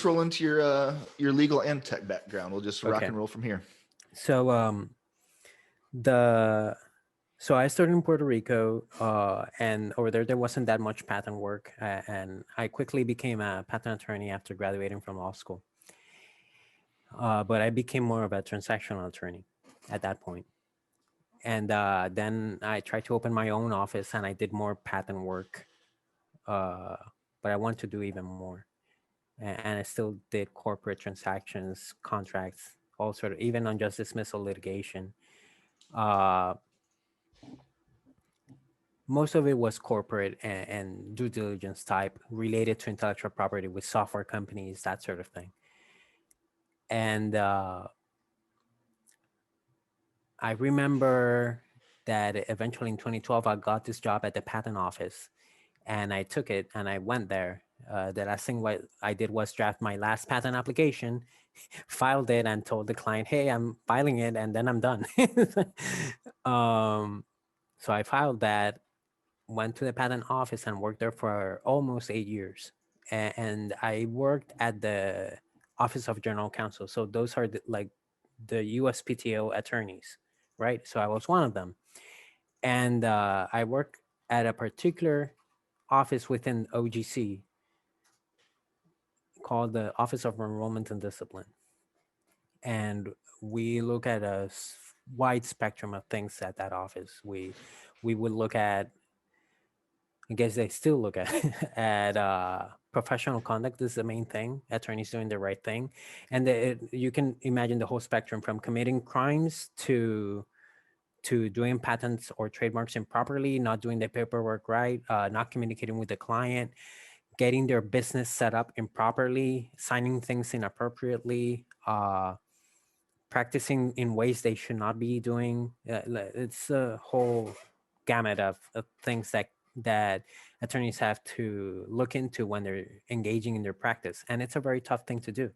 roll into your legal and tech background. We'll just rock Okay. and roll from here. So the so I started in Puerto Rico, and over there wasn't that much patent work, and I quickly became a patent attorney after graduating from law school. But I became more of a transactional attorney at that point. And then I tried to open my own office, and I did more patent work. But I wanted to do even more, and I still did corporate transactions, contracts, all sort of even unjust dismissal litigation. Uh, Most of it was corporate and due diligence type related to intellectual property with software companies, that sort of thing. And I remember that eventually in 2012, I got this job at the patent office, and I took it and I went there. The last thing what I did was draft my last patent application, filed it, and told the client, "Hey, I'm filing it, and then I'm done." um, so I filed that, went to the patent office, and worked there for almost 8 years. And I worked at the Office of General Counsel. So those are like the USPTO attorneys, right? So I was one of them. And I worked at a particular office within OGC called the Office of Enrollment and Discipline. And we look at a wide spectrum of things at that office. We would look at, I guess they still look at at professional conduct is the main thing. Attorneys doing the right thing, and you can imagine the whole spectrum from committing crimes to doing patents or trademarks improperly, not doing the paperwork right, not communicating with the client, getting their business set up improperly, signing things inappropriately, practicing in ways they should not be doing. It's a whole gamut of things that attorneys have to look into when they're engaging in their practice, and it's a very tough thing to do.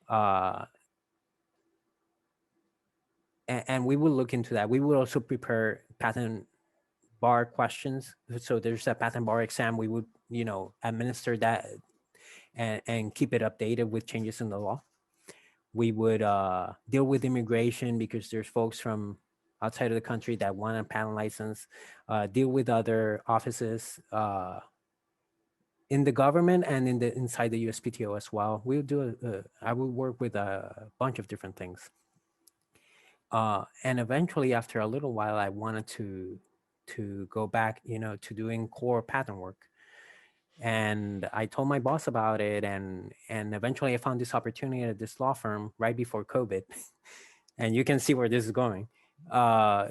Uh, and we will look into that. We will also prepare patent bar questions. So there's a patent bar exam. We would, administer that and keep it updated with changes in the law. We would deal with immigration because there's folks from outside of the country that want a patent license, deal with other offices in the government and inside the USPTO as well. I will work with a bunch of different things. And eventually, after a little while, I wanted to go back, to doing core patent work. And I told my boss about it, and eventually I found this opportunity at this law firm right before COVID. And you can see where this is going. I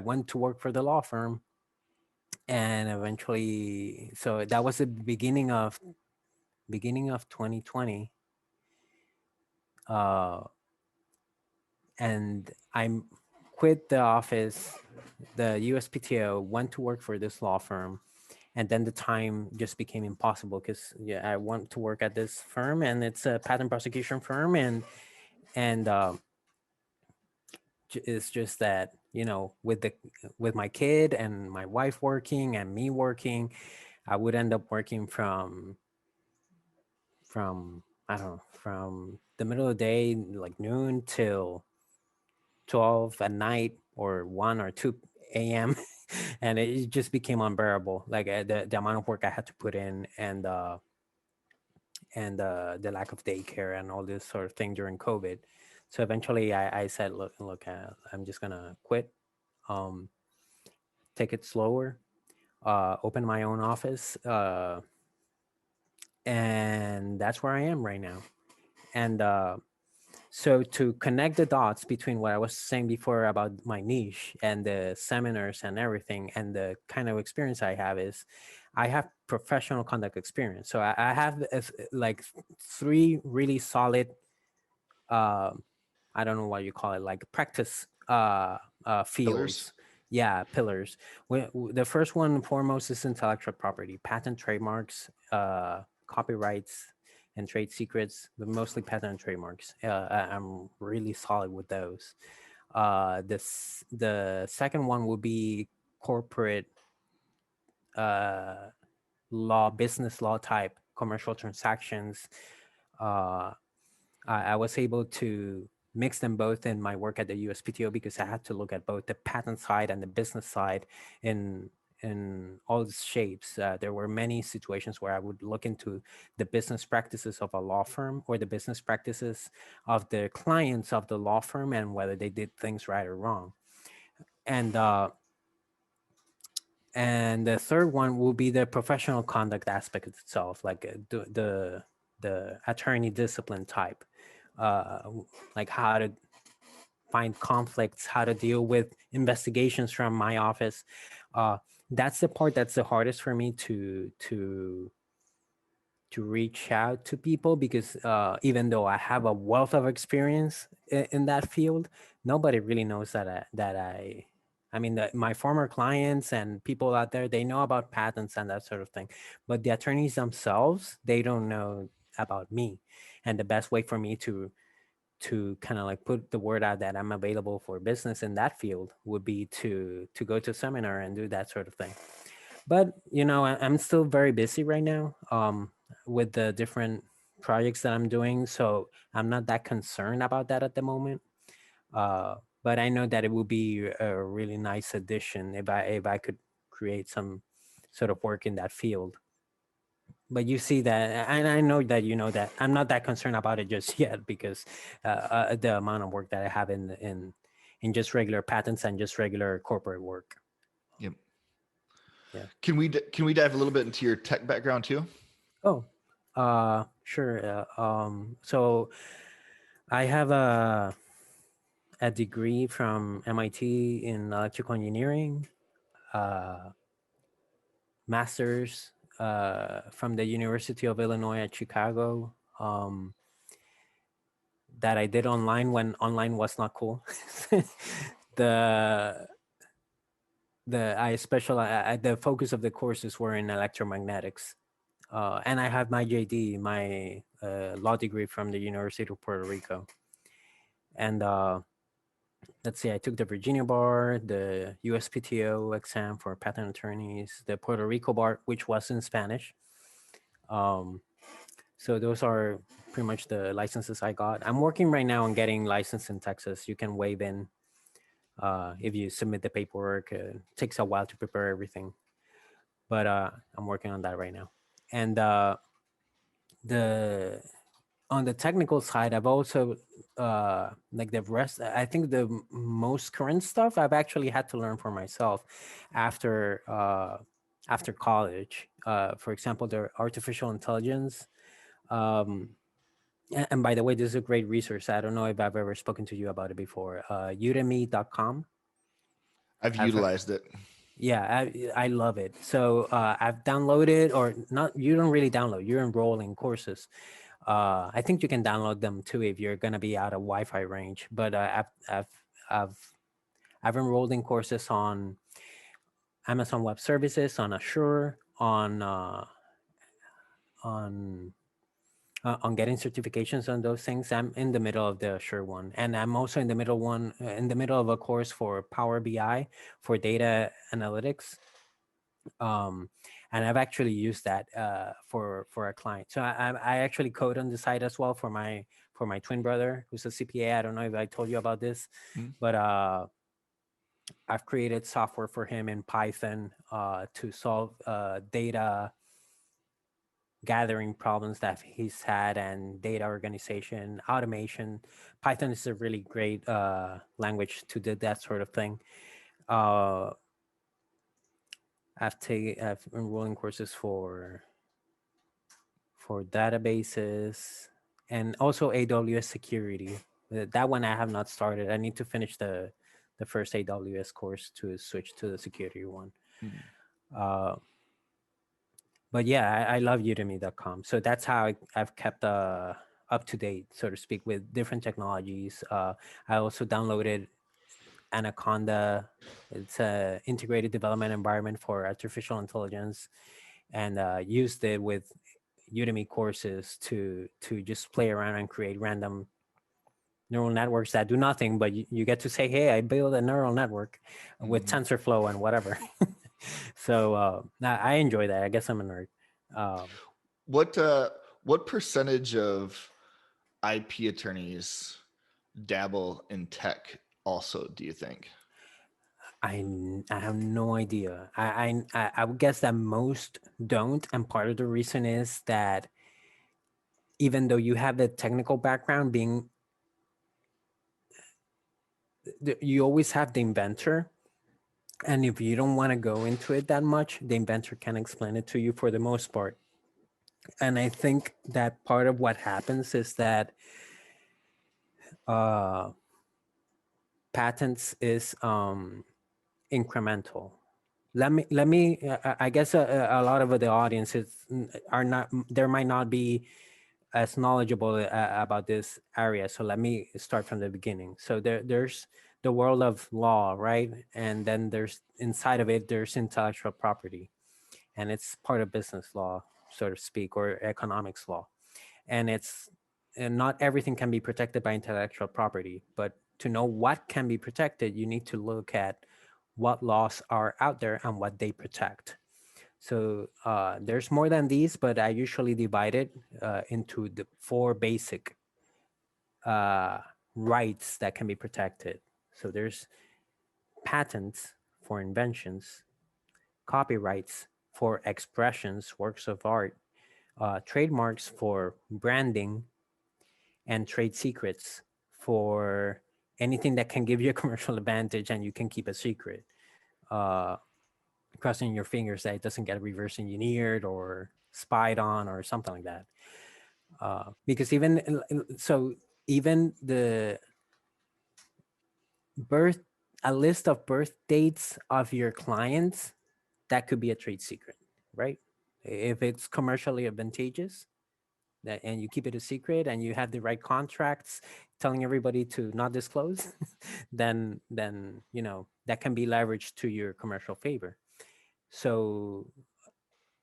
went to work for the law firm, and eventually, so that was the beginning of 2020. And I quit the office, the USPTO, went to work for this law firm, and then the time just became impossible because I want to work at this firm, and it's a patent prosecution firm, and it's just that with my kid and my wife working and me working, I would end up working from I don't know, from the middle of the day, like noon, till 12 at night or 1 or 2 a.m. And it just became unbearable, like the amount of work I had to put in, and the lack of daycare and all this sort of thing during COVID. So eventually I said, look, I'm just gonna quit, um, take it slower, open my own office, and that's where I am right now. And so to connect the dots between what I was saying before about my niche and the seminars and everything, and the kind of experience I have is I have professional conduct experience. So I have like three really solid, uh, I don't know what you call it, like practice Pillars. fields. Yeah, pillars. The first one and foremost is intellectual property, patent, trademarks, copyrights, and trade secrets, but mostly patent and trademarks. I'm really solid with those. The second one would be corporate law, business law type commercial transactions. Uh, I was able to mix them both in my work at the USPTO because I had to look at both the patent side and the business side in all its shapes. There were many situations where I would look into the business practices of a law firm or the business practices of the clients of the law firm and whether they did things right or wrong. And the third one will be the professional conduct aspect itself, like the attorney discipline type, like how to find conflicts, how to deal with investigations from my office. That's the part that's the hardest for me to reach out to people, because even though I have a wealth of experience in that field, nobody really knows I mean, my former clients and people out there, they know about patents and that sort of thing, but the attorneys themselves, they don't know about me. And the best way for me to kind of like put the word out that I'm available for business in that field would be to go to a seminar and do that sort of thing. But I'm still very busy right now with the different projects that I'm doing, so I'm not that concerned about that at the moment. But I know that it would be a really nice addition if I could create some sort of work in that field. But you see that, and I know that that I'm not that concerned about it just yet, because the amount of work that I have in just regular patents and just regular corporate work. Yep. Yeah. Can we dive a little bit into your tech background too? Oh, sure. So I have a degree from MIT in electrical engineering, master's from the University of Illinois at Chicago, that I did online when online was not cool. the the focus of the courses were in electromagnetics. And I have my JD, my law degree from the University of Puerto Rico. And let's see, I took the Virginia bar, the USPTO exam for patent attorneys, the Puerto Rico bar, which was in Spanish. So those are pretty much the licenses I got. I'm working right now on getting licensed in Texas. You can waive in if you submit the paperwork. It takes a while to prepare everything, but I'm working on that right now. And the on the technical side, I've also like the rest. I think the most current stuff I've actually had to learn for myself after college. For example, the artificial intelligence. And by the way, this is a great resource. I don't know if I've ever spoken to you about it before. Udemy.com. I've utilized it. Yeah, I love it. So I've downloaded, or not, you don't really download, you're enrolling courses. I think you can download them too if you're going to be out of Wi-Fi range. But I've enrolled in courses on Amazon Web Services, on Azure, on getting certifications on those things. I'm in the middle of the Azure one, and I'm also in the middle of a course for Power BI for data analytics. And I've actually used that for a client. So I actually code on the side as well for my twin brother, who's a CPA. I don't know if I told you about this, but I've created software for him in Python to solve data gathering problems that he's had, and data organization, automation. Python is a really great language to do that sort of thing. I've enrolling courses for databases and also AWS security. That one I have not started. I need to finish the first AWS course to switch to the security one. But yeah, I love udemy.com. So that's how I've kept up to date, so to speak, with different technologies. I also downloaded Anaconda. It's an integrated development environment for artificial intelligence, and used it with Udemy courses to just play around and create random neural networks that do nothing, but you get to say, hey, I built a neural network with TensorFlow and whatever. So I enjoy that. I guess I'm a nerd. what percentage of IP attorneys dabble in tech also, do you think? I have no idea. I would guess that most don't, and part of the reason is that even though you have the technical background, you always have the inventor, and if you don't want to go into it that much, the inventor can explain it to you for the most part. And I think that part of what happens is that uh, patents is incremental. Let me I guess a lot of the audiences are not, there might not be as knowledgeable about this area, so let me start from the beginning. So there's the world of law, right? And then there's, inside of it, there's intellectual property, and it's part of business law, so to speak, or economics law. And not everything can be protected by intellectual property, but to know what can be protected, you need to look at what laws are out there and what they protect. So there's more than these, but I usually divide it into the four basic uh, rights that can be protected. So there's patents for inventions, copyrights for expressions, works of art, trademarks for branding, and trade secrets for anything that can give you a commercial advantage and you can keep a secret. Uh, Crossing your fingers that it doesn't get reverse engineered or spied on or something like that. Because even the birth, a list of birth dates of your clients, that could be a trade secret, right? If it's commercially advantageous, and you keep it a secret and you have the right contracts telling everybody to not disclose, then that can be leveraged to your commercial favor. So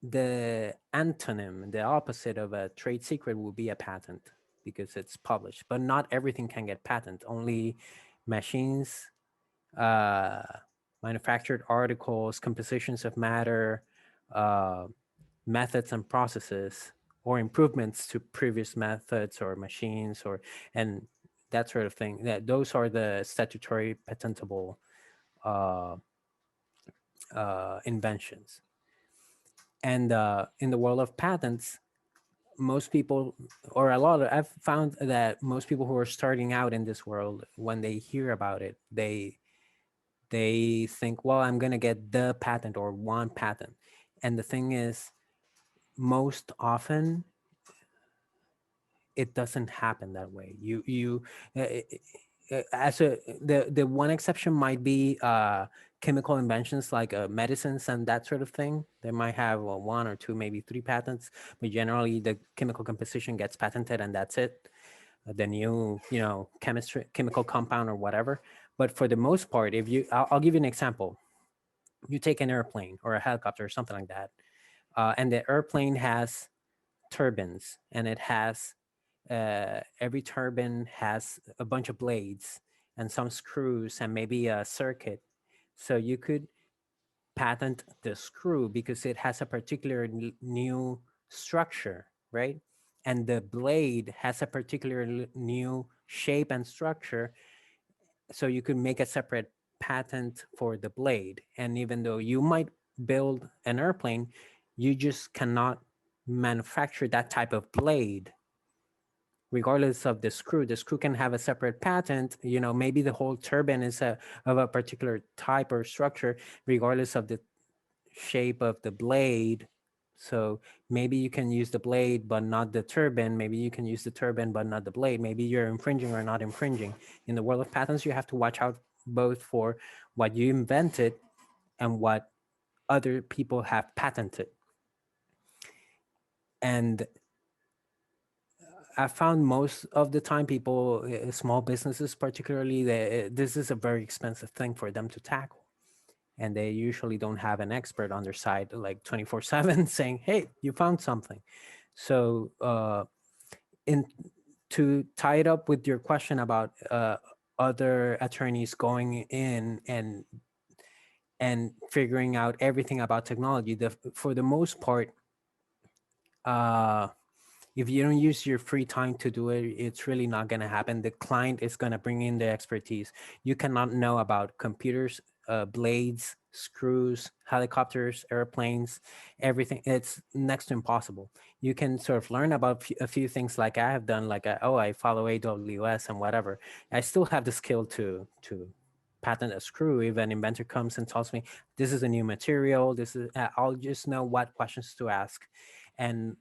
the antonym, the opposite of a trade secret, would be a patent because it's published. But not everything can get patent. Only machines, uh, manufactured articles, compositions of matter, uh, methods and processes, or improvements to previous methods or machines, and that sort of thing. Those are the statutory patentable uh, inventions. And in the world of patents, most people, or a lot of, I've found that most people who are starting out in this world, when they hear about it, they think, well, I'm going to get the patent or one patent. And the thing is, most often it doesn't happen that way. As a the one exception might be chemical inventions like medicines and that sort of thing. They might have one or two, maybe three patents, but generally the chemical composition gets patented and that's it. The new, chemical compound or whatever. But for the most part, if you, I'll give you an example. You take an airplane or a helicopter or something like that, and the airplane has turbines, and it has every turbine has a bunch of blades and some screws and maybe a circuit. So you could patent the screw because it has a particular new structure, right? And the blade has a particular new shape and structure. So you could make a separate patent for the blade. And even though you might build an airplane, you just cannot manufacture that type of blade regardless of the screw. The screw can have a separate patent. Maybe the whole turbine is of a particular type or structure, regardless of the shape of the blade. So maybe you can use the blade, but not the turbine. Maybe you can use the turbine, but not the blade. Maybe you're infringing or not infringing. In the world of patents, you have to watch out both for what you invented and what other people have patented. And I found most of the time people, small businesses particularly, this is a very expensive thing for them to tackle. And they usually don't have an expert on their side like 24/7 saying, hey, you found something. So in to tie it up with your question about other attorneys going in and figuring out everything about technology, for the most part, uh, if you don't use your free time to do it, it's really not going to happen. The client is going to bring in the expertise. You cannot know about computers, blades, screws, helicopters, airplanes, everything. It's next to impossible. You can sort of learn about a few things like I have done, like I follow AWS and whatever. I still have the skill to patent a screw. If an inventor comes and tells me this is a new material, this is, I'll just know what questions to ask. And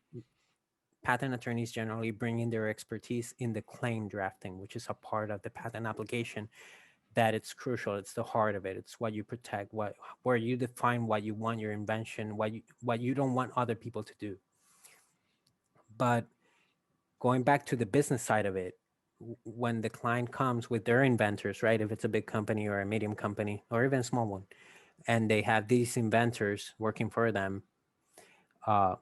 patent attorneys generally bring in their expertise in the claim drafting, which is a part of the patent application that it's crucial. It's the heart of it. It's what you protect, what where you define what you want your invention, what you don't want other people to do. But going back to the business side of it, when the client comes with their inventors, right? If it's a big company or a medium company or even a small one, and they have these inventors working for them, uh,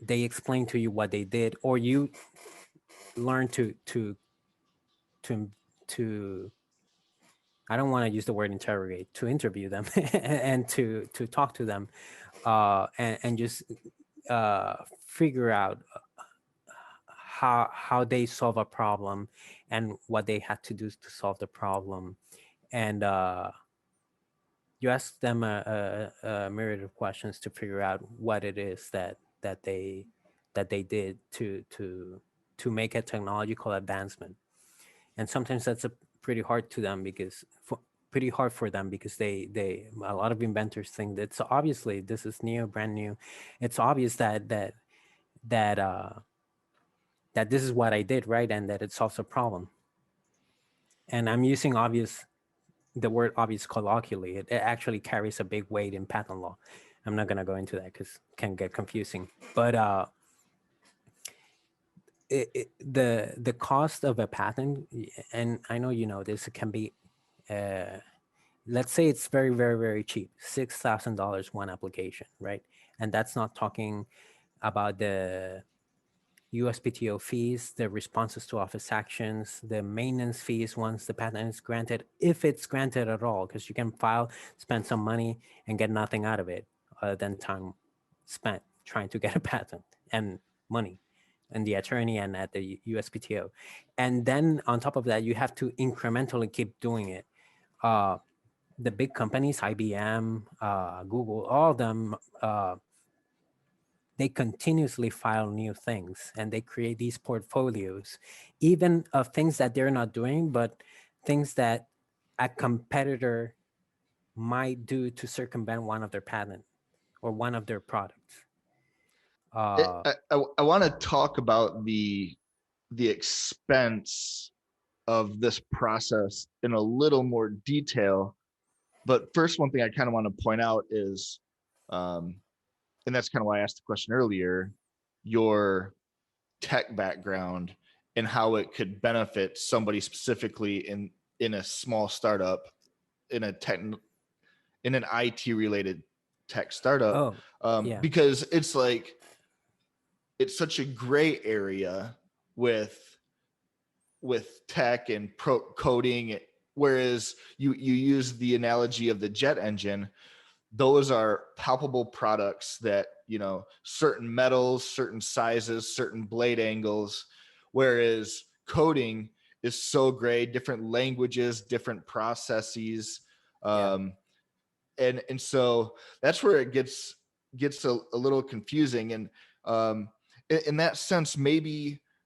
they explain to you what they did, or you learn to to I don't want to use the word interrogate, to interview them and to talk to them, and just uh, figure out how they solve a problem and what they had to do to solve the problem. And you ask them a myriad of questions to figure out what it is that they did to make a technological advancement. And sometimes that's a pretty hard to them because pretty hard for them because they a lot of inventors think that, so obviously this is new, brand new. It's obvious that that this is what I did, right, and that it solves a problem. And I'm using obvious, the word obvious colloquially. It actually carries a big weight in patent law. I'm not going to go into that because it can get confusing. But the cost of a patent, and I know you know this, it can be, let's say it's very very very cheap, $6,000 one application, right? And that's not talking about the USPTO fees, the responses to office actions, the maintenance fees once the patent is granted, if it's granted at all, because you can file, spend some money, and get nothing out of it other than time spent trying to get a patent and money and the attorney and at the USPTO. And then on top of that, you have to incrementally keep doing it. The big companies, IBM, Google, all of them, they continuously file new things and they create these portfolios, even of things that they're not doing, but things that a competitor might do to circumvent one of their patent or one of their products. I want to talk about the expense of this process in a little more detail. But first, one thing I kind of want to point out is, and that's kind of why I asked the question earlier, your tech background and how it could benefit somebody specifically in a small startup, in a tech, in an IT related tech startup, Oh, yeah, because it's like it's such a gray area with tech and coding. Whereas you use the analogy of the jet engine, those are palpable products that, you know, certain metals, certain sizes, certain blade angles. Whereas coding is so gray, different languages, different processes. yeah. And so that's where it gets a little confusing. And in that sense,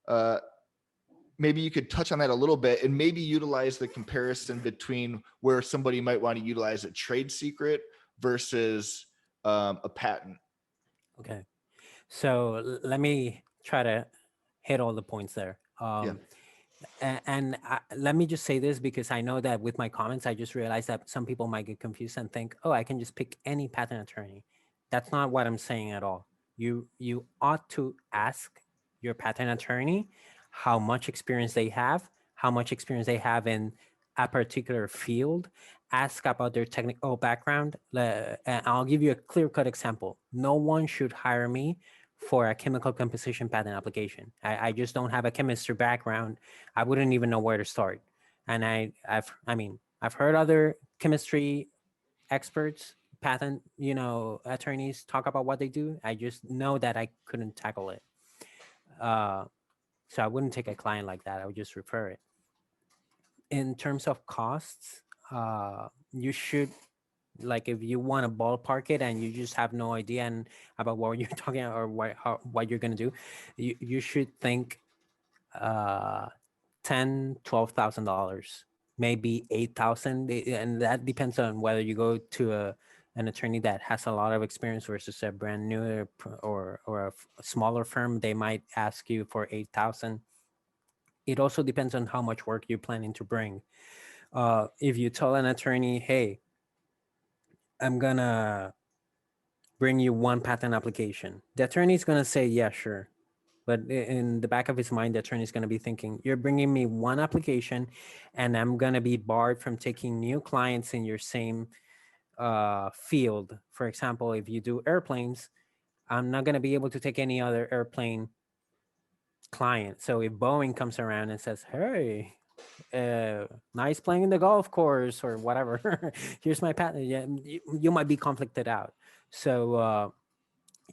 uh, maybe you could touch on that a little bit and maybe utilize the comparison between where somebody might want to utilize a trade secret versus a patent. Okay. So let me try to hit all the points there. Yeah. And let me just say this because I know that with my comments, I just realized that some people might get confused and think, oh, I can just pick any patent attorney. That's not what I'm saying at all. You ought to ask your patent attorney how much experience they have, how much experience they have in a particular field. Ask about their technical background. And I'll give you a clear-cut example. No one should hire me for a chemical composition patent application. I just don't have a chemistry background. I wouldn't even know where to start. And I've heard other chemistry experts patent, attorneys talk about what they do. I just know that I couldn't tackle it. Uh, so I wouldn't take a client like that. I would just refer it. In terms of costs, you should, like, if you want to ballpark it and you just have no idea and about what you're talking about or what you're going to do, you should think uh, $10,000 $12,000, maybe 8,000, and that depends on whether you go to an attorney that has a lot of experience versus a brand new or a smaller firm. They might ask you for 8,000. It also depends on how much work you're planning to bring. If you tell an attorney, hey, I'm gonna bring you one patent application, the attorney is gonna say, yeah, sure. But in the back of his mind, the attorney is gonna be thinking, you're bringing me one application, and I'm gonna be barred from taking new clients in your same field. For example, if you do airplanes, I'm not gonna be able to take any other airplane client. So if Boeing comes around and says, hey, nice playing in the golf course or whatever, here's my patent, yeah, you might be conflicted out. So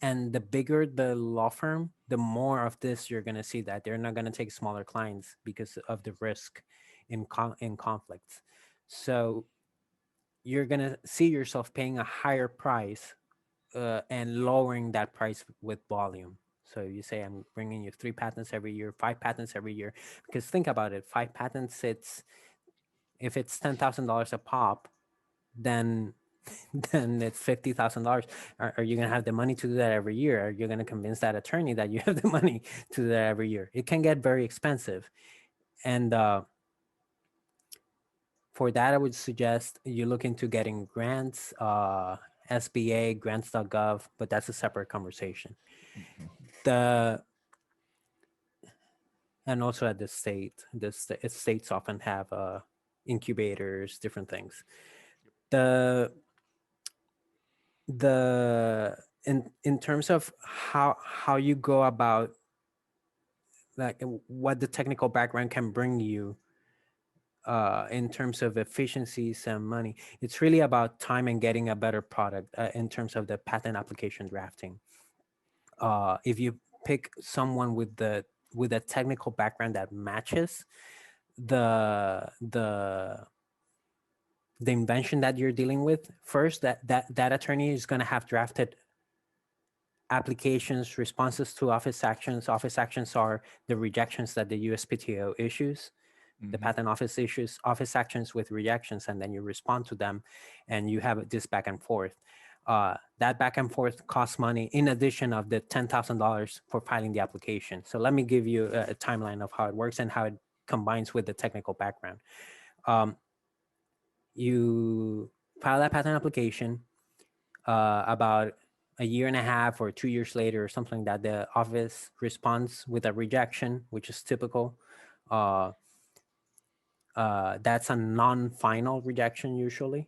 and the bigger the law firm, the more of this you're going to see, that they're not going to take smaller clients because of the risk in conflicts. So you're going to see yourself paying a higher price and lowering that price with volume. So you say, I'm bringing you 3 patents every year, 5 patents every year, because think about it, 5 patents, if it's $10,000 a pop, then then it's $50,000. Are you going to have the money to do that every year? Are you going to convince that attorney that you have the money to do that every year? It can get very expensive. And for that, I would suggest you look into getting grants, SBA, grants.gov, but that's a separate conversation. The And also at the states often have incubators, different things. The in terms of how you go about, like, what the technical background can bring you in terms of efficiencies and money, it's really about time and getting a better product in terms of the patent application drafting. If you pick someone with a technical background that matches the the the invention that you're dealing with, first, that attorney is going to have drafted applications, responses to office actions. Office actions are the rejections that the USPTO issues. The patent office issues office actions with rejections, and then you respond to them, and you have this back and forth. That back and forth costs money in addition of the $10,000 for filing the application. So let me give you a timeline of how it works and how it combines with the technical background. You file that patent application. About a year and a half or 2 years later or something, that the office responds with a rejection, which is typical. That's a non-final rejection usually.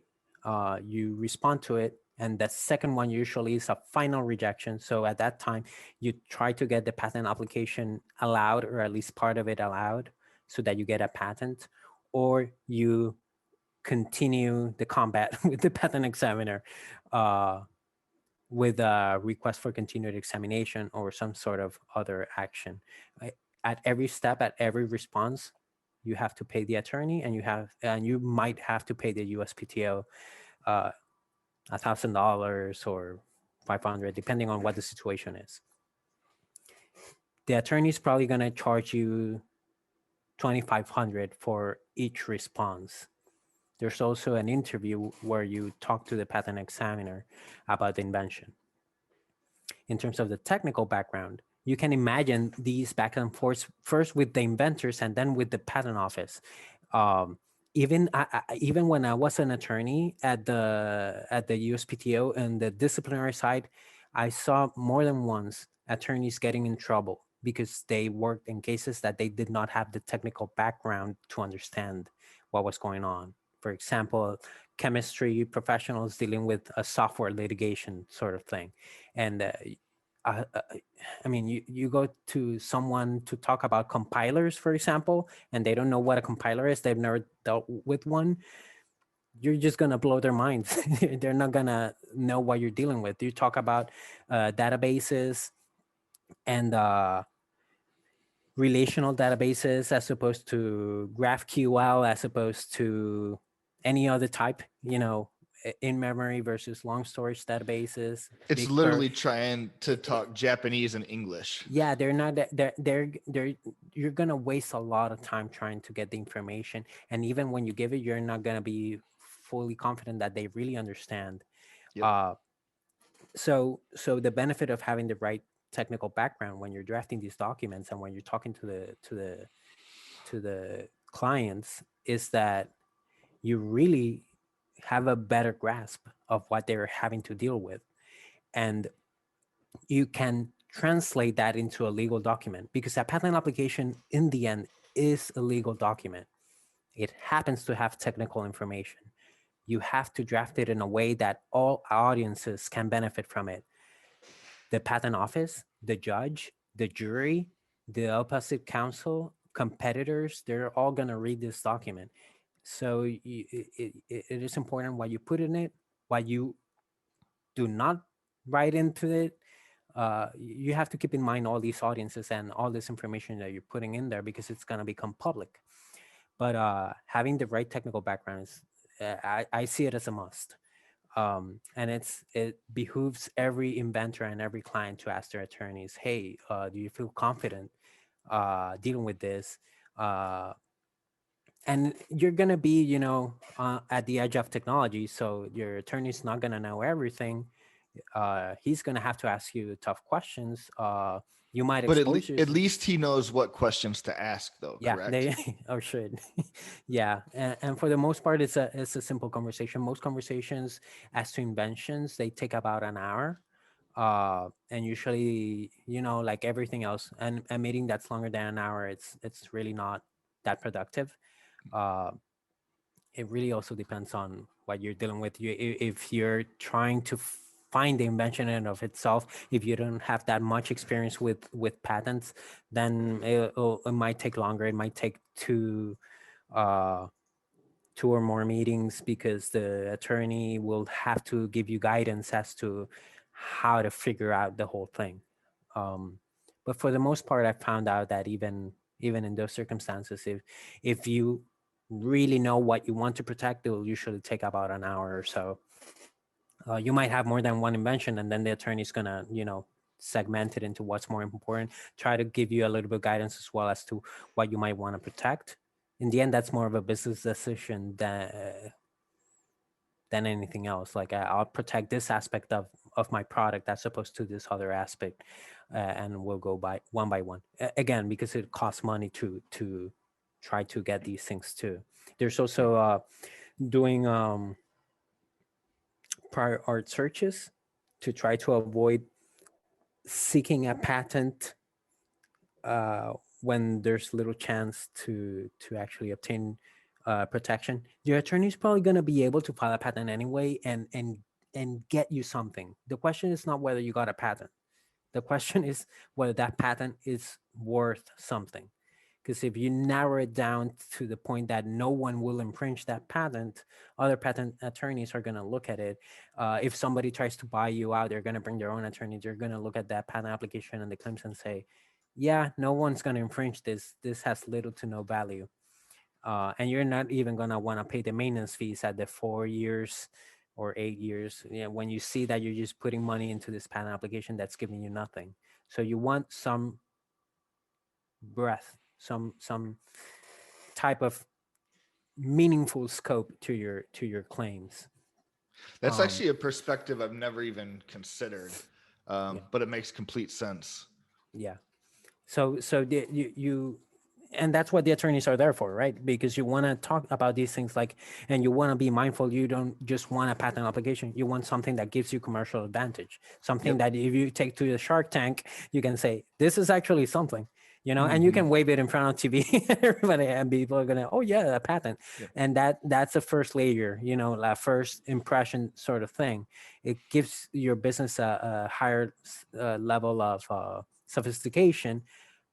You respond to it, and the second one usually is a final rejection. So at that time, you try to get the patent application allowed, or at least part of it allowed, so that you get a patent, or you continue the combat with the patent examiner with a request for continued examination or some sort of other action. At every step, at every response, you have to pay the attorney, and you might have to pay the USPTO $1,000 or 500, depending on what the situation is. The attorney is probably going to charge you 2,500 for each response. There's also an interview where you talk to the patent examiner about the invention. In terms of the technical background, you can imagine these back and forth, first with the inventors and then with the patent office. Even when I was an attorney at the USPTO and the disciplinary side, I saw more than once attorneys getting in trouble because they worked in cases that they did not have the technical background to understand what was going on. For example, chemistry professionals dealing with a software litigation sort of thing. And I mean, you go to someone to talk about compilers, for example, and they don't know what a compiler is. They've never dealt with one. you're just gonna blow their minds. They're not gonna know what you're dealing with. You talk about databases and relational databases as opposed to GraphQL, as opposed to any other type, in memory versus long storage databases. It's literally trying to talk Japanese and English. Yeah, they're not they're you're gonna waste a lot of time trying to get the information, and even when you give it, you're not gonna be fully confident that they really understand. Yep. So the benefit of having the right technical background when you're drafting these documents and when you're talking to the clients is that you really have a better grasp of what they're having to deal with, and you can translate that into a legal document, because a patent application in the end is a legal document. It happens to have technical information. You have to draft it in a way that all audiences can benefit from it. The patent office, the judge, the jury, the opposite counsel, competitors, they're all going to read this document. So it is important what you put in it, what you do not write into it. You have to keep in mind all these audiences and all this information that you're putting in there, because it's going to become public. But having the right technical background is, I see it as a must. And it behooves every inventor and every client to ask their attorneys, hey, do you feel confident dealing with this? And you're gonna be, at the edge of technology, so your attorney's not gonna know everything. He's gonna have to ask you tough questions. You might But expose at yourself. least he knows what questions to ask, though, Yeah, correct? they or should. Yeah, and for the most part, it's a simple conversation. Most conversations as to inventions, they take about an hour. And usually, like everything else, and a meeting that's longer than an hour, it's really not that productive. uh it really also depends on what you're dealing with. If you're trying to find the invention in and of itself, if you don't have that much experience with patents, then it might take longer. It might take uh two or more meetings, because the attorney will have to give you guidance as to how to figure out the whole thing. um but for the most part, I found out that even in those circumstances, if you really know what you want to protect, it will usually take about an hour or so. You might have more than one invention, and then the attorney's gonna segment it into what's more important, try to give you a little bit of guidance as well as to what you might want to protect. In the end, that's more of a business decision than anything else. Like, I'll protect this aspect of my product as opposed to this other aspect, and we'll go by one. Again, because it costs money to try to get these things too. There's also doing prior art searches to try to avoid seeking a patent uh, when there's little chance to actually obtain protection. Your attorney is probably going to be able to file a patent anyway, and get you something. The question is not whether you got a patent. The question is whether that patent is worth something. Because if you narrow it down to the point that no one will infringe that patent, other patent attorneys are going to look at it. If somebody tries to buy you out, they're going to bring their own attorney. They're going to look at that patent application and the claims and say, yeah, no one's going to infringe this. This has little to no value. And you're not even going to want to pay the maintenance fees at the 4 years or 8 years. When you see that you're just putting money into this patent application that's giving you nothing. So you want some breadth, some type of meaningful scope to your claims. That's Um, actually a perspective I've never even considered, yeah, but it makes complete sense. yeah. So you and that's what the attorneys are there for, right? Because you want to talk about these things, like, and you want to be mindful. You don't just want a patent application. You want something that gives you commercial advantage, something Yep. that if you take to the Shark Tank, you can say this is actually something, and you Mm-hmm. can wave it in front of TV. Everybody, and people are gonna, oh yeah, a patent. Yep. And that's the first layer, that first impression sort of thing. It gives your business a higher level of sophistication.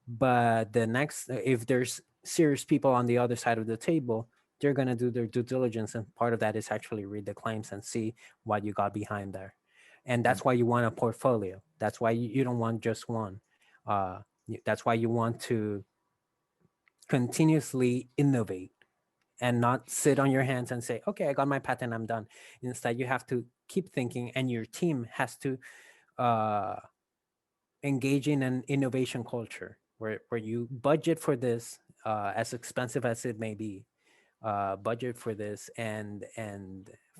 But the next, if there's serious people on the other side of the table, they're going to do their due diligence, and part of that is actually read the claims and see what you got behind there. And Mhm. that's why you want a portfolio. That's why you don't want just one. That's why you want to continuously innovate and not sit on your hands and say, okay, I got my patent, I'm done. Instead, you have to keep thinking, and your team has to uh, engage in an innovation culture where you budget for this, as expensive as it may be, budget for this, and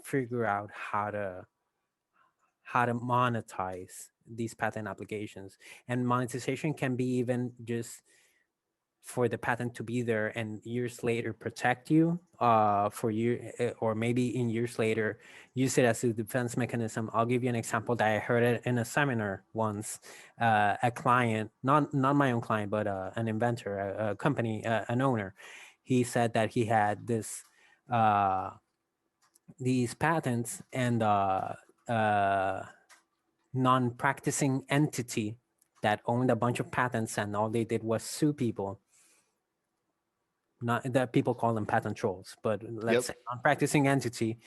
figure out how to monetize these patent applications. And monetization can be even just for the patent to be there and years later protect you, for you, or maybe in years later use it as a defense mechanism. I'll give you an example that I heard it in a seminar once. A client, not my own client, but an inventor, a company, an owner, he said that he had uh, these patents, and non-practicing entity that owned a bunch of patents, and all they did was sue people. Not that people call them patent trolls, but let's Yep. say non-practicing entity.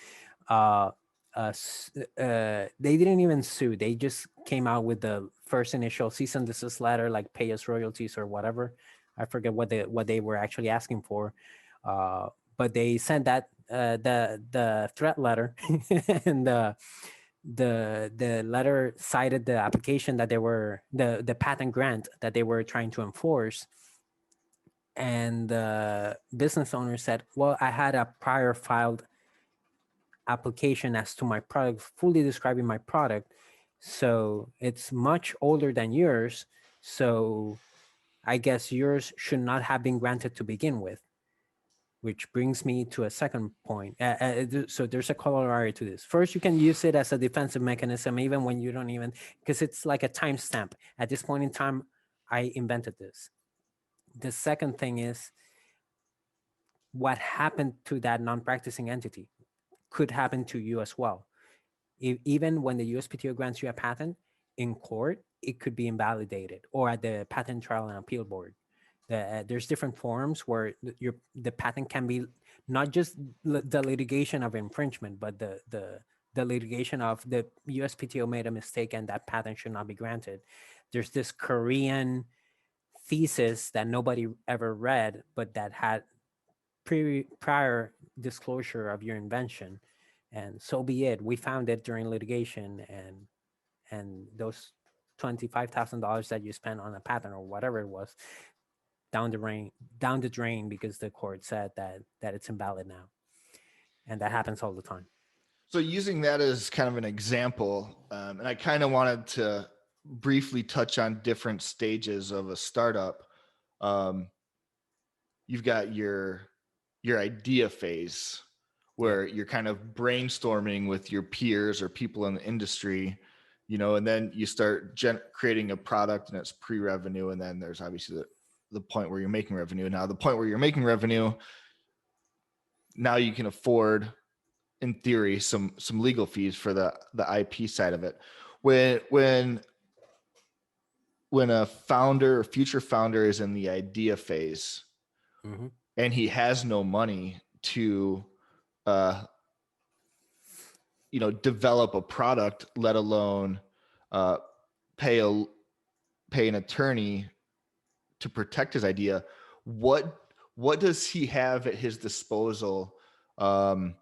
Uh, they didn't even sue. They just came out with the first initial cease and desist letter, like pay us royalties or whatever. I forget what they were actually asking for, but they sent that, the threat letter, and the letter cited the application that they were the patent grant that they were trying to enforce. And the business owner said, well, I had a prior filed application as to my product, fully describing my product, so it's much older than yours, so I guess yours should not have been granted to begin with. Which brings me to a second point. So there's a corollary to this. First, you can use it as a defensive mechanism even when you don't even, because it's like a timestamp. At this point in time, I invented this. The second thing is, what happened to that non-practicing entity could happen to you as well. Even when the USPTO grants you a patent in court, it could be invalidated, or at the Patent Trial and Appeal Board. There's different forms where the patent can be not just the litigation of infringement, but the litigation of the USPTO made a mistake and that patent should not be granted. There's this Korean thesis that nobody ever read, but that had prior disclosure of your invention, and so be it. We found it during litigation, and those $25,000 that you spent on a patent or whatever it was, down the drain, because the court said that it's invalid now, and that happens all the time. So using that as kind of an example, and I kind of wanted to briefly touch on different stages of a startup. Um, you've got your idea phase Yep. where you're kind of brainstorming with your peers or people in the industry, and then you start creating a product and it's pre-revenue. And then there's obviously the point where you're making revenue. Now, the point where you're making revenue, now you can afford, in theory, some legal fees for the IP side of it. When a founder or future founder is in the idea phase, Mm-hmm. and he has no money to uh, develop a product, let alone uh, pay an attorney to protect his idea. What does he have at his disposal um,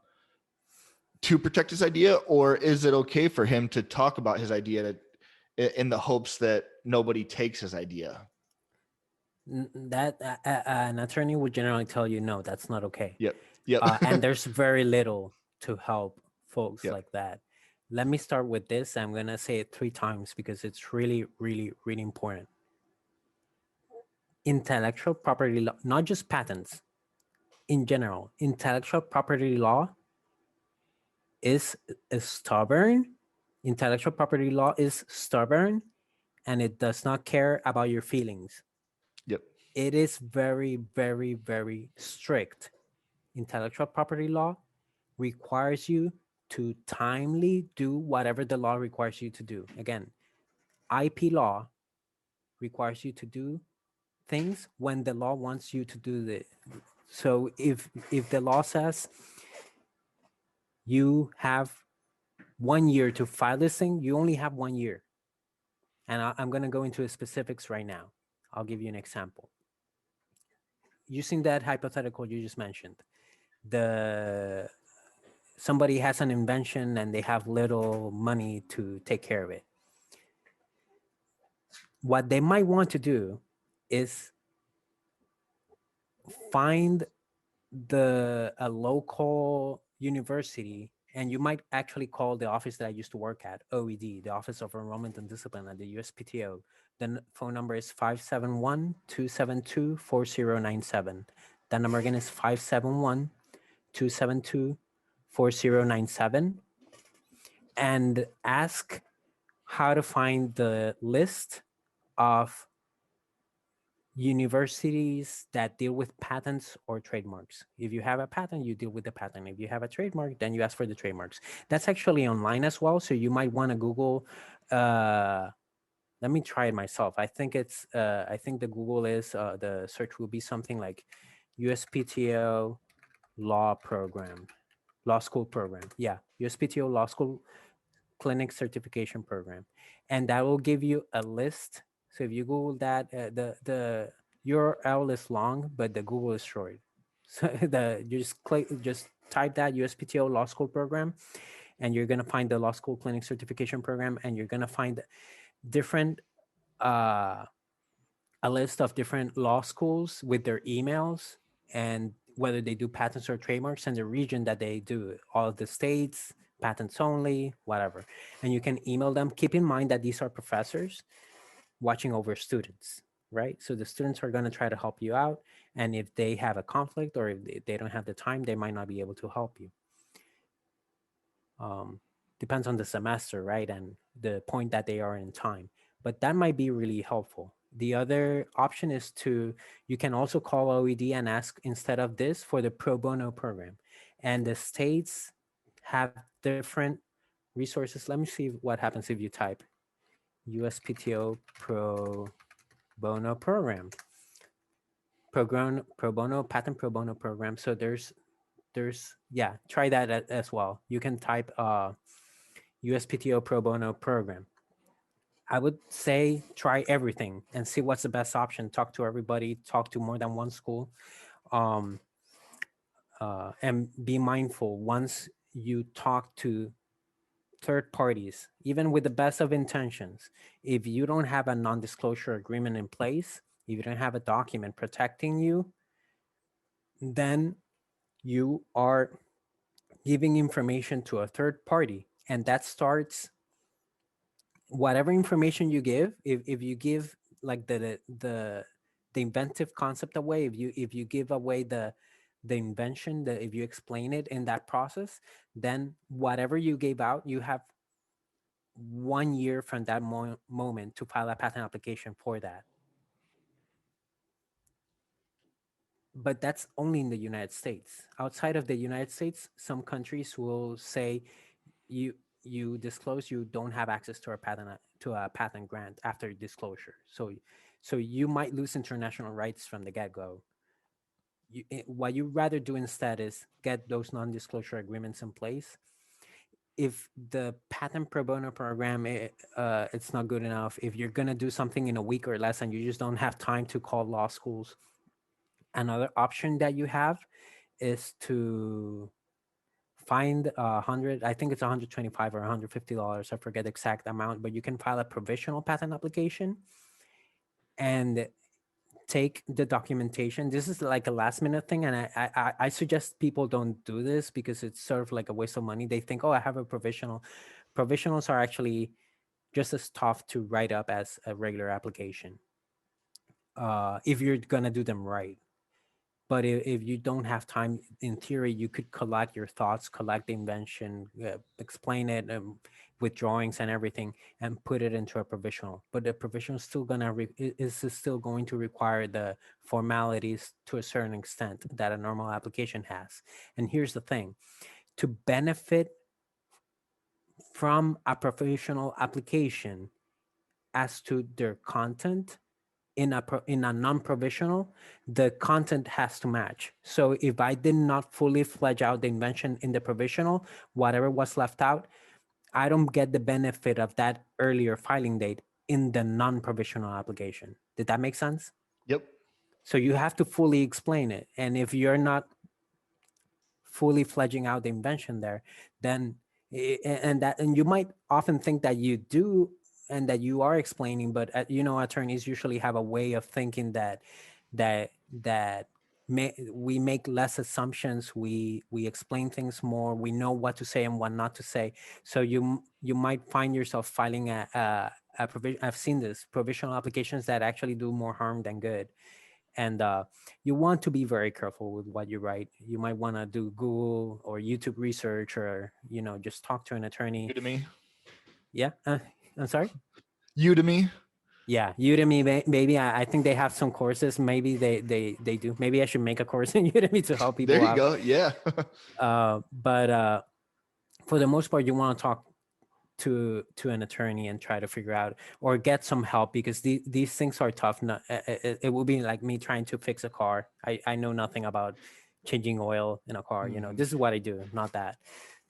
to protect his idea? Or is it okay for him to talk about his idea in the hopes that nobody takes his idea? That an attorney would generally tell you, no, that's not okay. Yep. Yep. And there's very little to help folks Yep. like that. Let me start with this. I'm going to say it 3 times because it's really, really, really important. Intellectual property law, not just patents, in general, intellectual property law is stubborn. Intellectual property law is stubborn, and it does not care about your feelings. Yep. It is very, very, very strict. Intellectual property law requires you to timely do whatever the law requires you to do. Again, IP law requires you to do things when the law wants you to do So if the law says you have 1 year to file this thing, you only have 1 year. And I'm going to go into the specifics right now. I'll give you an example. Using that hypothetical you just mentioned, the somebody has an invention and they have little money to take care of it. What they might want to do is find a local university, and you might actually call the office that I used to work at, OED, the Office of Enrollment and Discipline at the USPTO. The phone number is 571-272-4097. That number again is 571-272-4097. And ask how to find the list of universities that deal with patents or trademarks. If you have a patent, you deal with the patent. If you have a trademark, then you ask for the trademarks. That's actually online as well. So you might want to Google, let me try it myself. I think I think the Google is, the search will be something like USPTO law program, law school program. Yeah, USPTO law school clinic certification program. And that will give you a list. So if you Google that, the URL is long, but the Google is short. So you just type that USPTO law school program, and you're gonna find the law school clinic certification program, and you're gonna find different uh, a list of different law schools with their emails and whether they do patents or trademarks and the region that they do, all of the states, patents only, whatever. And you can email them. Keep in mind that these are professors watching over students, right? So the students are going to try to help you out. And if they have a conflict or if they don't have the time, they might not be able to help you. Um, Depends on the semester, right? And the point that they are in time. But that might be really helpful. The other option is you can also call OED and ask instead of this for the pro bono program. And the states have different resources. Let me see what happens if you type USPTO pro bono program, pro bono patent pro bono program. So yeah, try that as well. You can type USPTO pro bono program. I would say try everything and see what's the best option. Talk to everybody, talk to more than one school, um, and be mindful once you talk to third parties, even with the best of intentions. If you don't have a non-disclosure agreement in place, if you don't have a document protecting you, then you are giving information to a third party, and that starts whatever information you give. If you give like the inventive concept away, if you give away the invention, that if you explain it in that process, then whatever you gave out, you have 1 year from that moment to file a patent application for that. But that's only in the United States. Outside of the United States, some countries will say you you disclose you don't have access to a patent grant after disclosure. So you might lose international rights from the get-go. What you rather do instead is get those non-disclosure agreements in place. If the patent pro bono program, it's not good enough, if you're going to do something in a week or less and you just don't have time to call law schools, another option that you have is to find 100, I think it's 125 or $150, I forget the exact amount, but you can file a provisional patent application and take the documentation. This is like a last minute thing, and I suggest people don't do this because it's sort of like a waste of money. They think, oh, I have a provisional. Provisionals are actually just as tough to write up as a regular application, if you're gonna do them right. But if you don't have time, in theory, you could collect your thoughts, collect the invention, explain it with drawings and everything, and put it into a provisional. But the provisional is still is still going to require the formalities to a certain extent that a normal application has. And here's the thing: to benefit from a professional application as to their content, in a non-provisional, the content has to match. So if I did not fully fledge out the invention in the provisional, whatever was left out, I don't get the benefit of that earlier filing date in the non-provisional application. Did that make sense? Yep. So you have to fully explain it. And if you're not fully fledging out the invention there, then and you might often think that you do and that you are explaining, but attorneys usually have a way of thinking that we make less assumptions, we explain things more, we know what to say and what not to say. So you might find yourself filing a provision. I've seen this provisional applications that actually do more harm than good. And you want to be very careful with what you write. You might want to do Google or YouTube research, or just talk to an attorney. Udemy. Yeah. I'm sorry. Udemy. Yeah, Udemy, maybe. I think they have some courses. Maybe they do. Maybe I should make a course in Udemy to help There people you out. go. Yeah. But for the most part, you want to talk to an attorney and try to figure out or get some help, because these things are tough. It will be like me trying to fix a car. I know nothing about changing oil in a car. This is what I do, not that.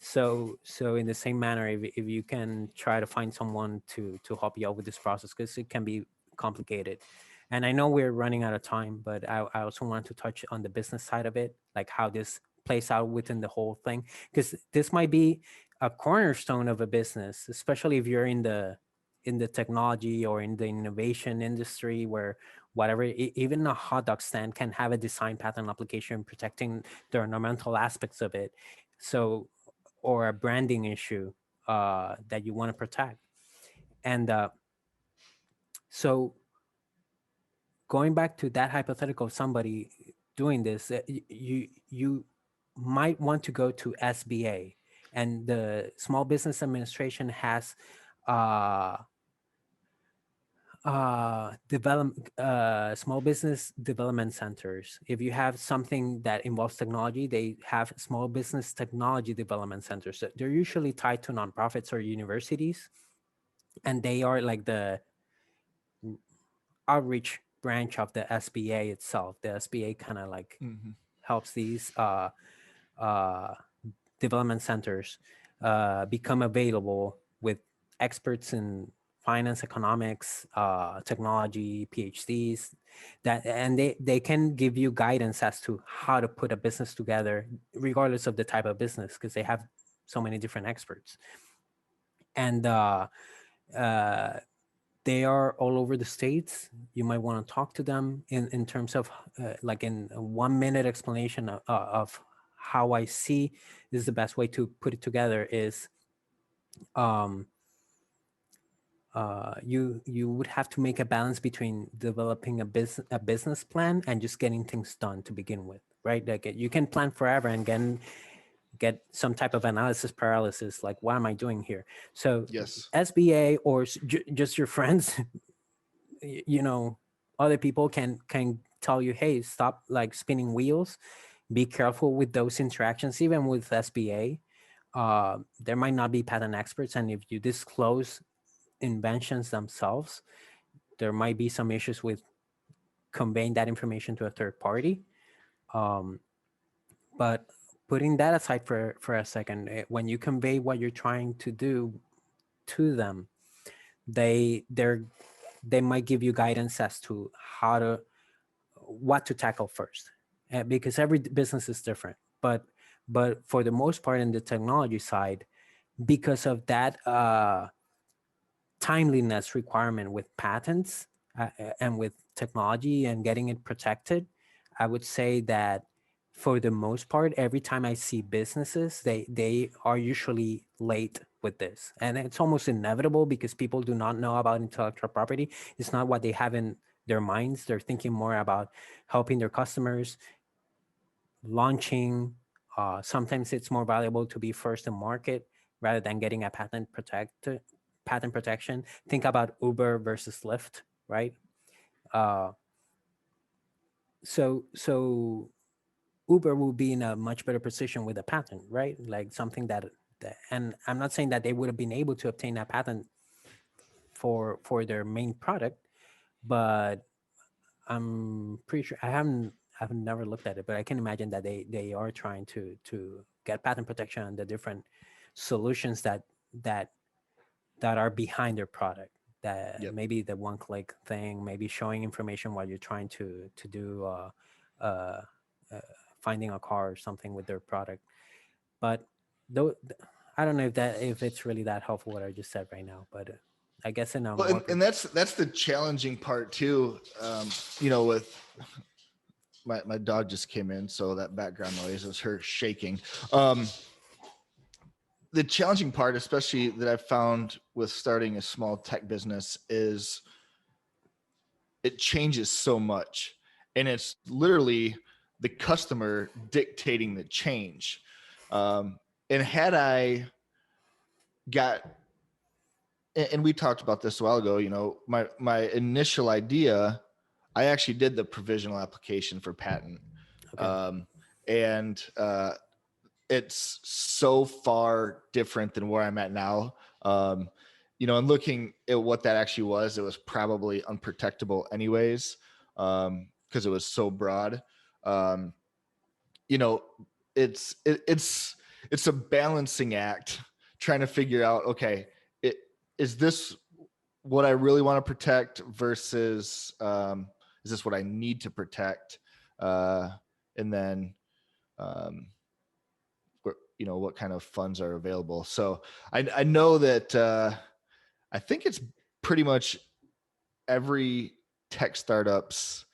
So in the same manner, if you can try to find someone to help you out with this process, because it can be complicated. And I know we're running out of time, but I also want to touch on the business side of it, like how this plays out within the whole thing, because this might be a cornerstone of a business, especially if you're in the technology or in the innovation industry, where whatever, even a hot dog stand can have a design patent application protecting the ornamental aspects of it. So, or a branding issue that you want to protect. And so going back to that hypothetical of somebody doing this, you might want to go to SBA, and the Small Business Administration has uh, small business development centers. If you have something that involves technology, they have small business technology development centers. So they're usually tied to nonprofits or universities, and they are like the outreach branch of the SBA itself. The SBA kind of like Mhm. helps these uh, development centers become available with experts in finance, economics, technology, PhDs, and they can give you guidance as to how to put a business together, regardless of the type of business, because they have so many different experts. And uh, they are all over the states. You might want to talk to them in terms of like in a 1 minute explanation of how I see this is the best way to put it together is um, you would have to make a balance between developing a business plan and just getting things done to begin with, right? Like you can plan forever and get some type of analysis paralysis, like what am I doing here? So Yes. SBA or just your friends, you know, other people can tell you, hey, stop like spinning wheels, be careful with those interactions. Even with SBA, there might not be patent experts, and if you disclose inventions themselves, there might be some issues with conveying that information to a third party. um, but putting that aside for a second, when you convey what you're trying to do to them, they're they might give you guidance as to what to tackle first, because every business is different. But for the most part, in the technology side, because of that timeliness requirement with patents and with technology and getting it protected, I would say that for the most part, every time I see businesses, they are usually late with this, and it's almost inevitable because people do not know about intellectual property. It's not what they have in their minds. They're thinking more about helping their customers, launching. Sometimes it's more valuable to be first in market rather than getting a patent protection. Think about Uber versus Lyft, right? Uh, so Uber will be in a much better position with a patent, right? Like something and I'm not saying that they would have been able to obtain a patent for their main product, but I'm pretty sure I've never looked at it, but I can imagine that they are trying to get patent protection on the different solutions that that are behind their product. That Yep. maybe the one click thing, maybe showing information while you're trying to do uh, uh, finding a car or something with their product. But though I don't know if it's really that helpful what I just said right now. But I guess in a Well, more and that's the challenging part too. You know, with my dog just came in, so that background noise was her shaking. Um, the challenging part, especially that I've found with starting a small tech business, is it changes so much, and it's literally the customer dictating the change. And had I got, and we talked about this a while ago, you know, my initial idea, I actually did the provisional application for patent. okay. Um, and it's so far different than where I'm at now. You know, and looking at what that actually was, it was probably unprotectable anyways, because it was so broad. Um, you know, it's a balancing act trying to figure out, okay, it is this what I really want to protect versus is this what I need to protect? And then um, you know, what kind of funds are available. So I know that I think it's pretty much every tech startup's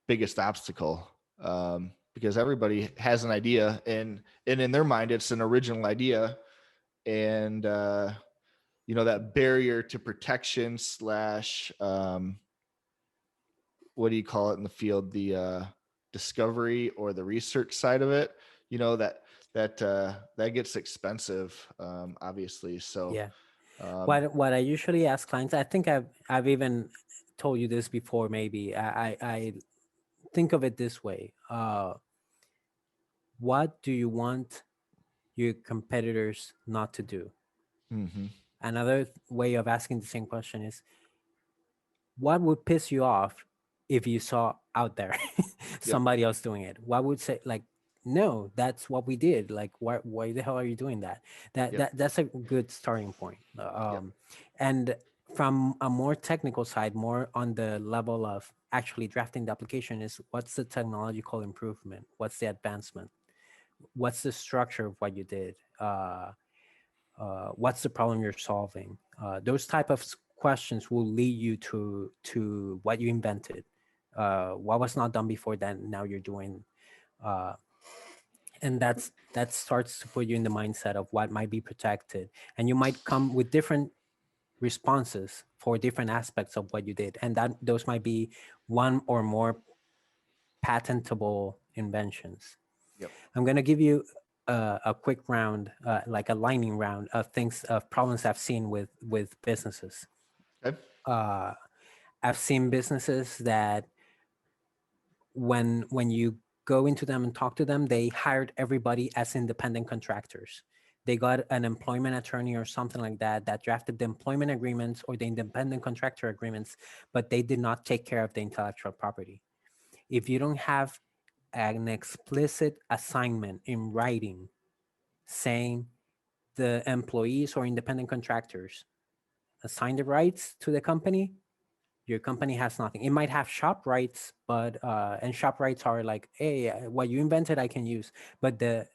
biggest obstacle, because everybody has an idea, and in their mind it's an original idea, and you know, that barrier to protection slash what do you call it in the field, the discovery or the research side of it, you know, that gets expensive, obviously. So Yeah. um What I usually ask clients, I think I've even told you this before. Maybe I think of it this way. What do you want your competitors not to do? mhm. Another way of asking the same question is, what would piss you off if you saw out there Yep. somebody else doing it? What would say like, no, that's what we did. Like, why the hell are you doing that? Yep. That's a good starting point. Yep. And from a more technical side, more on the level of actually drafting the application, is what's the technological improvement? What's the advancement? What's the structure of what you did? What's the problem you're solving? Those type of questions will lead you to what you invented, what was not done before that now you're doing, uh, and that starts to put you in the mindset of what might be protected, and you might come with different responses for different aspects of what you did, and that those might be one or more patentable inventions. Yep. I'm going to give you a quick round, like a lightning round of things, of problems I've seen with businesses. Okay. Uh, I've seen businesses that when you go into them and talk to them, they hired everybody as independent contractors. They got an employment attorney or something like that that drafted the employment agreements or the independent contractor agreements, but they did not take care of the intellectual property. If you don't have an explicit assignment in writing saying the employees or independent contractors assign the rights to the company, your company has nothing. It might have shop rights, but and shop rights are like, hey, what you invented, I can use. But the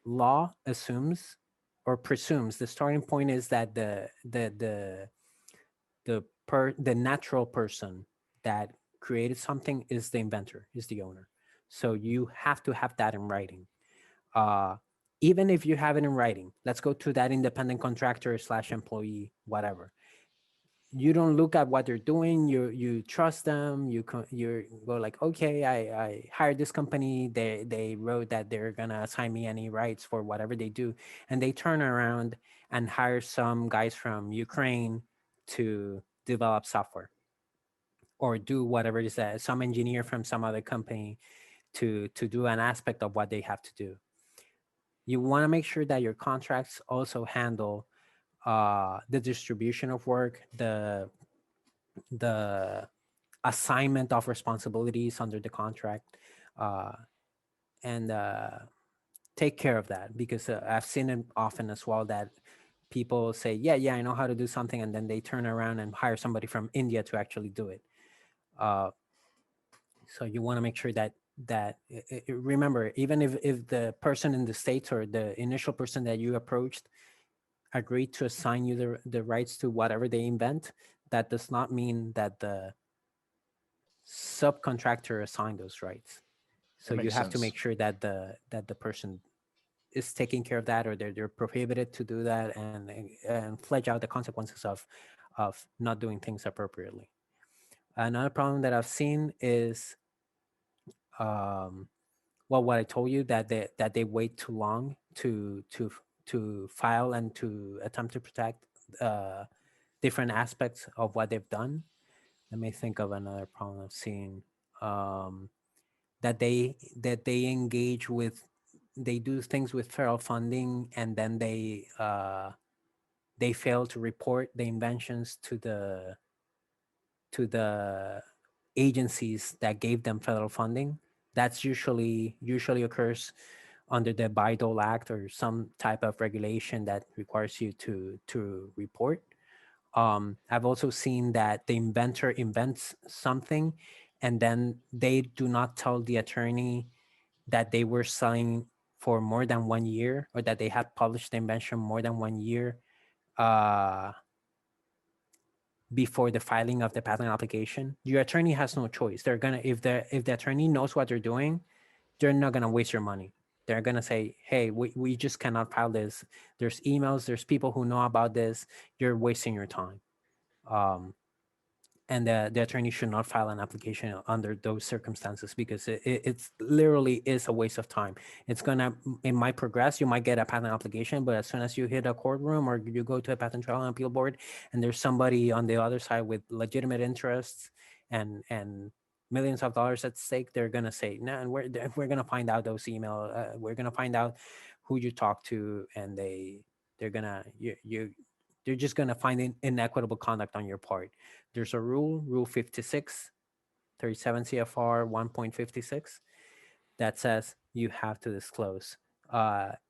law assumes or presumes the starting point is that the natural person that created something is the inventor, is the owner. So you have to have that in writing. uh, Even if you have it in writing, let's go to that independent contractor slash employee, whatever. You don't look at what they're doing. You trust them. You go like, okay, I hired this company. They wrote that they're gonna assign me any rights for whatever they do, and they turn around and hire some guys from Ukraine to develop software or do whatever it is, that some engineer from some other company to do an aspect of what they have to do. You want to make sure that your contracts also handle the distribution of work, the assignment of responsibilities under the contract, uh, and take care of that, because I've seen it often as well that people say, yeah, I know how to do something, and then they turn around and hire somebody from India to actually do it. uh, so you want to make sure that remember, even if the person in the States or the initial person that you approached agreed to assign you the rights to whatever they invent, that does not mean that the subcontractor assigned those rights. So That you makes have to sense. make sure that the person is taking care of that, or they're prohibited to do that, and fledge out the consequences of not doing things appropriately. Another problem that I've seen is, um, well, what I told you, that they wait too long to file and to attempt to protect uh, different aspects of what they've done. Let me think of another problem I've seen. Um, that they engage with, they do things with federal funding, and then they fail to report the inventions to the agencies that gave them federal funding. That's usually occurs under the Bayh-Dole Act or some type of regulation that requires you to report. I've also seen that the inventor invents something, and then they do not tell the attorney that they were selling for more than 1 year, or that they had published the invention more than 1 year uh, before the filing of the patent application. Your attorney has no choice. They're gonna, if the attorney knows what they're doing, they're not gonna waste your money. They're gonna say, hey, we just cannot file this. There's emails, there's people who know about this. You're wasting your time. Um, and the attorney should not file an application under those circumstances, because it's literally is a waste of time. It might progress, you might get a patent application, but as soon as you hit a courtroom or you go to a patent trial and appeal board, and there's somebody on the other side with legitimate interests and millions of dollars at stake, they're gonna say, no, and we're gonna find out those email, we're gonna find out who you talk to, and they're gonna you they're just gonna find inequitable conduct on your part. There's a rule 56, 37 CFR 1.56, that says you have to disclose,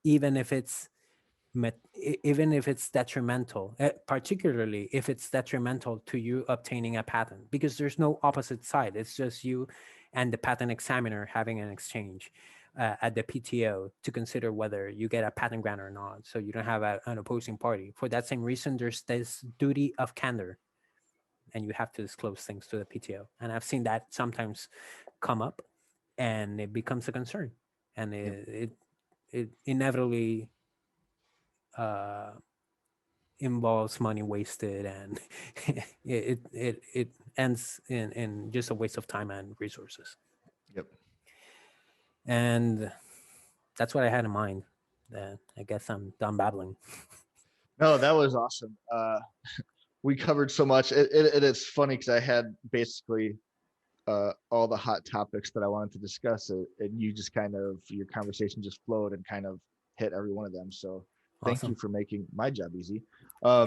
even if it's even if it's detrimental, particularly if it's detrimental to you obtaining a patent, because there's no opposite side. It's just you and the patent examiner having an exchange at the PTO to consider whether you get a patent grant or not. So you don't have an opposing party. For that same reason, there's this duty of candor, and you have to disclose things to the PTO. And I've seen that sometimes come up, and it becomes a concern, and Yep. it inevitably uh, involves money wasted, and it ends in just a waste of time and resources. Yep. And that's what I had in mind. I guess I'm done babbling. No, that was awesome. We covered so much. It is funny because I had basically all the hot topics that I wanted to discuss, and you just kind of, your conversation just flowed and kind of hit every one of them. So thank you Awesome. for making my job easy. Sure.